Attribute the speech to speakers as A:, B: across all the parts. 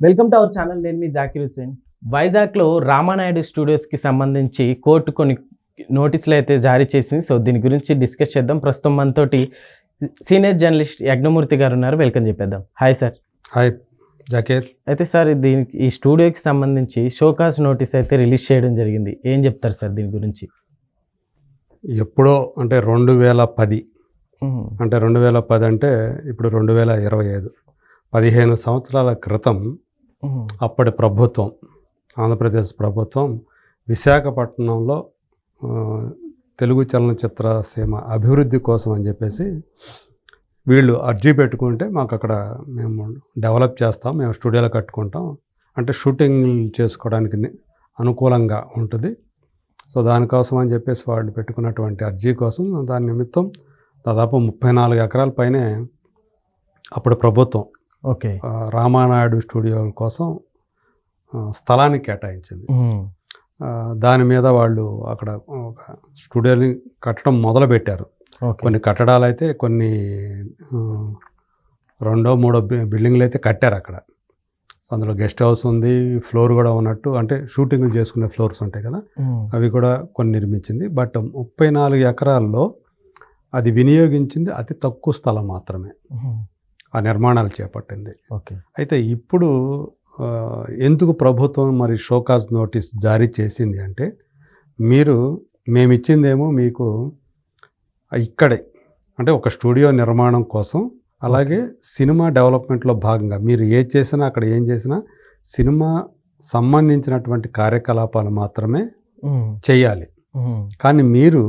A: Welcome to our channel. నేను మీ జాకిర్ హుసేన్. వైజాగ్లో రామానాయుడు స్టూడియోస్కి సంబంధించి కోర్టు కొన్ని నోటీసులు అయితే జారీ చేసింది. సో దీని గురించి డిస్కస్ చేద్దాం. ప్రస్తుతం మనతోటి సీనియర్ జర్నలిస్ట్ యజ్ఞమూర్తి గారు ఉన్నారు. వెల్కమ్ చెప్పేద్దాం. Hi sir.
B: హాయ్ జాకీర్.
A: అయితే సార్ దీనికి ఈ స్టూడియోకి సంబంధించి షోకాస్ నోటీస్ అయితే రిలీజ్ చేయడం జరిగింది. ఏం చెప్తారు సార్ దీని గురించి?
B: ఎప్పుడో అంటే 2010 అంటే 2010 అంటే ఇప్పుడు 2025 15 సంవత్సరాల క్రితం అప్పటి ప్రభుత్వం, ఆంధ్రప్రదేశ్ ప్రభుత్వం విశాఖపట్నంలో తెలుగు చలనచిత్ర సీమ అభివృద్ధి కోసం అని చెప్పేసి వీళ్ళు అర్జీ పెట్టుకుంటే మాకు అక్కడ మేము డెవలప్ చేస్తాం, మేము స్టూడియోలో కట్టుకుంటాం, అంటే షూటింగ్ చేసుకోవడానికి అనుకూలంగా ఉంటుంది. సో దానికోసం అని చెప్పేసి వాళ్ళు పెట్టుకున్నటువంటి అర్జీ కోసం దాని నిమిత్తం దాదాపు 34 ఎకరాల పైనే అప్పుడు ప్రభుత్వం రామానాయుడు స్టూడియో కోసం స్థలాన్ని కేటాయించింది. దాని మీద వాళ్ళు అక్కడ ఒక స్టూడియోని కట్టడం మొదలుపెట్టారు. కొన్ని కట్టడాలు అయితే కొన్ని 2-3 బిల్డింగ్లు అయితే కట్టారు అక్కడ. అందులో గెస్ట్ హౌస్ ఉంది, ఫ్లోర్ కూడా ఉన్నట్టు, అంటే షూటింగ్లు చేసుకునే ఫ్లోర్స్ ఉంటాయి కదా, అవి కూడా కొన్ని నిర్మించింది. బట్ 34 ఎకరాల్లో అది వినియోగించింది అతి తక్కువ స్థలం మాత్రమే ఆ నిర్మాణాలు చేపట్టింది. అయితే ఇప్పుడు ఎందుకు ప్రభుత్వం మరి షోకాజ్ నోటీస్ జారీ చేసింది అంటే, మేము ఇచ్చిందేమో మీకు ఇక్కడే అంటే ఒక స్టూడియో నిర్మాణం కోసం, అలాగే సినిమా డెవలప్మెంట్లో భాగంగా మీరు చేసినా అక్కడ ఏం చేసినా సినిమా సంబంధించినటువంటి కార్యకలాపాలు మాత్రమే చేయాలి. కానీ మీరు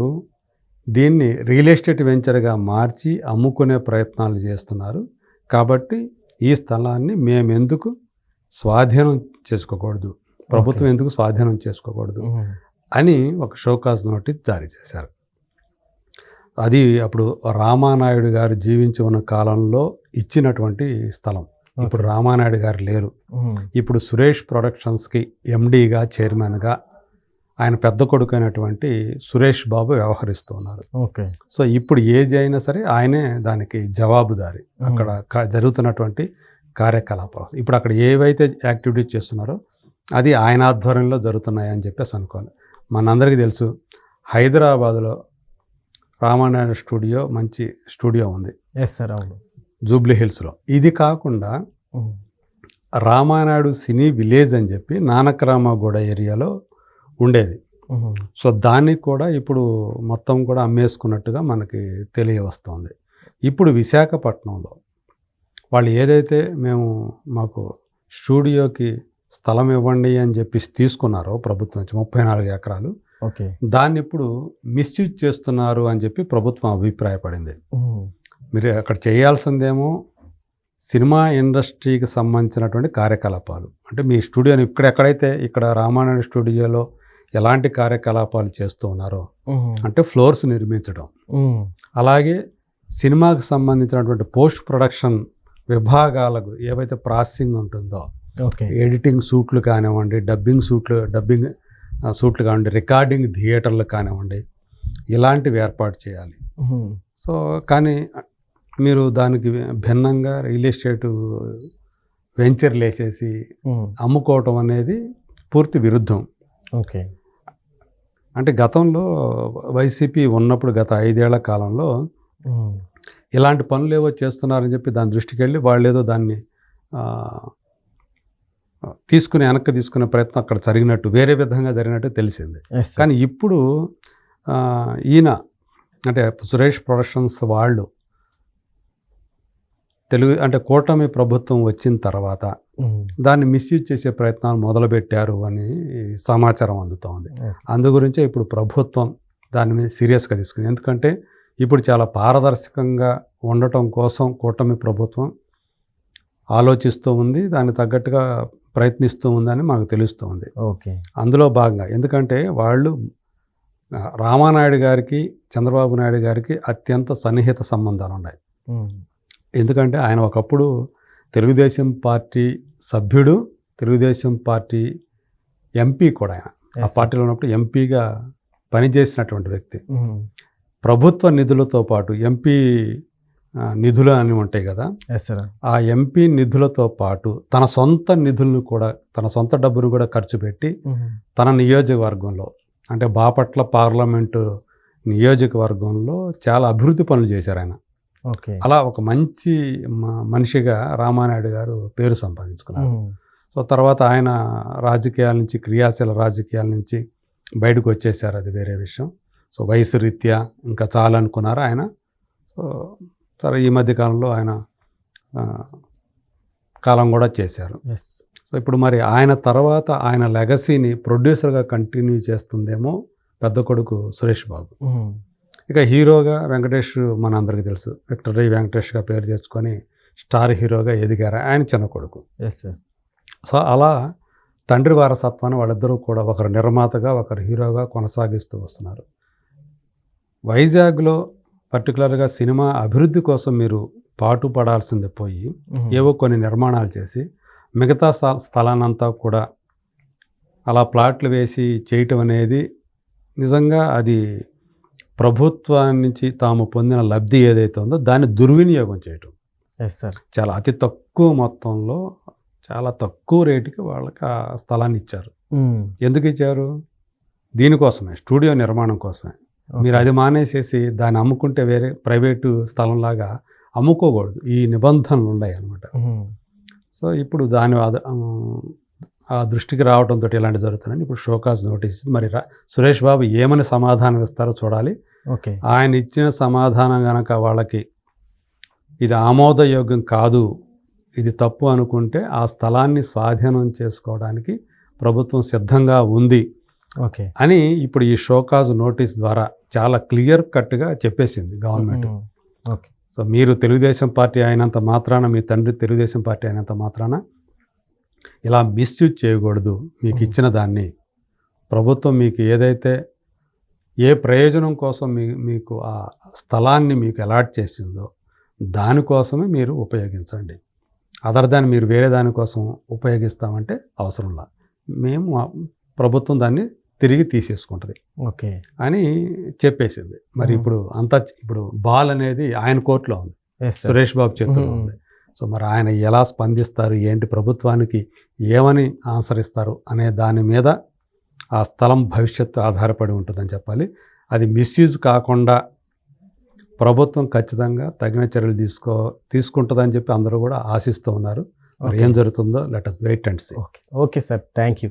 B: దీన్ని రియల్ ఎస్టేట్ వెంచర్గా మార్చి అమ్ముకునే ప్రయత్నాలు చేస్తున్నారు. కాబట్టి ఈ స్థలాన్ని మేము ఎందుకు స్వాధీనం చేసుకోకూడదు, ప్రభుత్వం ఎందుకు స్వాధీనం చేసుకోకూడదు అని ఒక షోకాజ్ నోటీస్ జారీ చేశారు. అది అప్పుడు రామానాయుడు గారు జీవించి ఉన్న కాలంలో ఇచ్చినటువంటి స్థలం. ఇప్పుడు రామానాయుడు గారు లేరు. ఇప్పుడు సురేష్ ప్రొడక్షన్స్కి ఎండీగా, చైర్మన్గా ఆయన పెద్ద కొడుకు అయినటువంటి సురేష్ బాబు వ్యవహరిస్తూ ఉన్నారు. సో ఇప్పుడు ఏది అయినా సరే ఆయనే దానికి జవాబుదారి. అక్కడ జరుగుతున్నటువంటి కార్యకలాపాలు ఇప్పుడు అక్కడ ఏవైతే యాక్టివిటీస్ చేస్తున్నారో అది ఆయన ఆధ్వర్యంలో జరుగుతున్నాయని చెప్పేసి అనుకోవాలి. మనందరికీ తెలుసు, హైదరాబాద్లో రామానాయుడు స్టూడియో మంచి స్టూడియో ఉంది, జూబ్లీ హిల్స్లో. ఇది కాకుండా రామానాయుడు సినీ విలేజ్ అని చెప్పి నానక్రామగూడ ఏరియాలో ఉండేది. సో దాన్ని కూడా ఇప్పుడు మొత్తం కూడా అమ్మేసుకున్నట్టుగా మనకి తెలియవస్తుంది. ఇప్పుడు విశాఖపట్నంలో వాళ్ళు ఏదైతే మాకు స్టూడియోకి స్థలం ఇవ్వండి అని చెప్పి తీసుకున్నారో ప్రభుత్వం 34 ఎకరాలు, దాన్ని ఇప్పుడు మిస్యూజ్ చేస్తున్నారు అని చెప్పి ప్రభుత్వం అభిప్రాయపడింది. మీరు అక్కడ చేయాల్సిందేమో సినిమా ఇండస్ట్రీకి సంబంధించినటువంటి కార్యకలాపాలు, అంటే మీ స్టూడియోని ఎక్కడైతే ఇక్కడ రామానాయుడు స్టూడియోలో ఎలాంటి కార్యకలాపాలు చేస్తూ ఉన్నారో, అంటే ఫ్లోర్స్ నిర్మించడం, అలాగే సినిమాకి సంబంధించినటువంటి పోస్ట్ ప్రొడక్షన్ విభాగాలకు ఏవైతే ప్రాసెసింగ్ ఉంటుందో, ఎడిటింగ్ సూట్లు కానివ్వండి, డబ్బింగ్ సూట్లు కానివ్వండి, రికార్డింగ్ థియేటర్లు కానివ్వండి, ఇలాంటివి ఏర్పాటు చేయాలి. సో కానీ మీరు దానికి భిన్నంగా రియల్ ఎస్టేట్ వెంచర్లు వేసేసి అమ్ముకోవటం అనేది పూర్తి విరుద్ధం. అంటే గతంలో వైసీపీ ఉన్నప్పుడు గత 5 ఏళ్ల కాలంలో ఇలాంటి పనులు ఏవో చేస్తున్నారని చెప్పి దాని దృష్టికి వెళ్ళి వాళ్ళు ఏదో దాన్ని వెనక్కి తీసుకునే ప్రయత్నం అక్కడ జరిగినట్టు, వేరే విధంగా జరిగినట్టు తెలిసింది. కానీ ఇప్పుడు ఈయన అంటే సురేష్ ప్రొడక్షన్స్ వాళ్ళు అంటే కూటమి ప్రభుత్వం వచ్చిన తర్వాత దాన్ని మిస్యూజ్ చేసే ప్రయత్నాలు మొదలుపెట్టారు అని సమాచారం అందుతోంది. అందు గురించే ఇప్పుడు ప్రభుత్వం దాని మీద సీరియస్గా తీసుకుంది. ఎందుకంటే ఇప్పుడు చాలా పారదర్శకంగా ఉండటం కోసం కూటమి ప్రభుత్వం ఆలోచిస్తూ ఉంది, దానికి తగ్గట్టుగా ప్రయత్నిస్తూ ఉందని మనకు తెలుస్తూ ఉంది. అందులో భాగంగా ఎందుకంటే వాళ్ళు రామానాయుడు గారికి, చంద్రబాబు నాయుడు గారికి అత్యంత సన్నిహిత సంబంధాలు ఉన్నాయి. ఎందుకంటే ఆయన ఒకప్పుడు తెలుగుదేశం పార్టీ సభ్యుడు, తెలుగుదేశం పార్టీ ఎంపీ కూడా. ఆయన ఆ పార్టీలో ఉన్నప్పుడు ఎంపీగా పనిచేసినటువంటి వ్యక్తి. ప్రభుత్వ నిధులతో పాటు ఎంపీ నిధులు అని ఉంటాయి కదా,
A: ఎస్ సార్.
B: ఆ ఎంపీ నిధులతో పాటు తన సొంత నిధులను కూడా, తన సొంత డబ్బును కూడా ఖర్చు పెట్టి తన నియోజకవర్గంలో, అంటే బాపట్ల పార్లమెంటు నియోజకవర్గంలో చాలా అభివృద్ధి పనులు చేశారు ఆయన.
A: ఓకే.
B: అలా ఒక మంచి మనిషిగా రామానాయుడు గారు పేరు సంపాదించుకున్నారు. సో తర్వాత ఆయన రాజకీయాల నుంచి, క్రియాశీల రాజకీయాల నుంచి బయటకు వచ్చేసారు, అది వేరే విషయం. సో వయసు రీత్యా ఇంకా చాలా అనుకున్నారు ఆయన. సో సరే, ఈ మధ్యకాలంలో ఆయన కాలం కూడా చేశారు. సో ఇప్పుడు మరి ఆయన తర్వాత ఆయన లెగసీని ప్రొడ్యూసర్గా కంటిన్యూ చేస్తుందేమో పెద్ద కొడుకు సురేష్ బాబు. ఇక హీరోగా వెంకటేష్ మనందరికీ తెలుసు, విక్టరీ వెంకటేష్గా పేరు తెచ్చుకొని స్టార్ హీరోగా ఎదిగారు ఆయన చిన్న కొడుకు. సో అలా తండ్రి వారసత్వాన్ని వాళ్ళిద్దరూ కూడా ఒకరు నిర్మాతగా ఒకరు హీరోగా కొనసాగిస్తూ వస్తున్నారు. వైజాగ్లో పర్టికులర్గా సినిమా అభివృద్ధి కోసం మీరు పాటుపడాల్సింది పోయి ఏవో కొన్ని నిర్మాణాలు చేసి మిగతా స్థలాన్నంతా కూడా అలా ప్లాట్లు వేసి చేయటం అనేది నిజంగా అది ప్రభుత్వం నుంచి తాము పొందిన లబ్ధి ఏదైతే ఉందో దాన్ని దుర్వినియోగం చేయటం. చాలా అతి తక్కువ మొత్తంలో, చాలా తక్కువ రేటుకి వాళ్ళకి ఆ స్థలాన్ని ఇచ్చారు. ఎందుకు ఇచ్చారు? దీనికోసమే, స్టూడియో నిర్మాణం కోసమే. మీరు అది మానేసేసి దాన్ని అమ్ముకుంటే వేరే ప్రైవేటు స్థలంలాగా అమ్ముకోకూడదు, ఈ నిబంధనలు ఉన్నాయి అన్నమాట. సో ఇప్పుడు దాని ఆ దృష్టికి రావడంతో ఇలాంటి జరుగుతున్నాయి. ఇప్పుడు షోకాజ్ నోటీస్ మరి సురేష్ బాబు ఏమని సమాధానం ఇస్తారో చూడాలి.
A: ఓకే.
B: ఆయన ఇచ్చిన సమాధానం కనుక వాళ్ళకి ఇది ఆమోదయోగ్యం కాదు, ఇది తప్పు అనుకుంటే ఆ స్థలాన్ని స్వాధీనం చేసుకోవడానికి ప్రభుత్వం సిద్ధంగా ఉంది
A: ఓకే
B: అని ఇప్పుడు ఈ షోకాజ్ నోటీస్ ద్వారా చాలా క్లియర్ కట్గా చెప్పేసింది గవర్నమెంట్.
A: ఓకే.
B: సో మీరు తెలుగుదేశం పార్టీ అయినంత మాత్రాన, మీ తండ్రి తెలుగుదేశం పార్టీ అయినంత మాత్రాన ఇలా మిస్యూజ్ చేయకూడదు. మీకు ఇచ్చిన దాన్ని ప్రభుత్వం మీకు ఏదైతే ఏ ప్రయోజనం కోసం మీకు ఆ స్థలాన్ని మీకు అలాట్ చేసిందో దానికోసమే మీరు ఉపయోగించండి. అదర్ దాన్ని మీరు వేరే దానికోసం ఉపయోగిస్తామంటే అవసరంలా, మేము ప్రభుత్వం దాన్ని తిరిగి తీసేసుకుంటుంది
A: ఓకే
B: అని చెప్పేసింది. మరి ఇప్పుడు బాల్ అనేది ఆయన కోర్టులో ఉంది, సురేష్ బాబు చేతుల్లో ఉంది. సో మరి ఆయన ఎలా స్పందిస్తారు, ఏంటి, ప్రభుత్వానికి ఏమని ఆన్సర్ ఇస్తారు అనే దాని మీద ఆ స్థలం భవిష్యత్తు ఆధారపడి ఉంటుందని చెప్పాలి. అది మిస్యూజ్ కాకుండా ప్రభుత్వం ఖచ్చితంగా తగిన చర్యలు తీసుకుంటుందని చెప్పి అందరూ కూడా ఆశిస్తూ ఉన్నారు. మరి ఏం జరుగుతుందో let us wait and see.
A: Okay sir, thank you.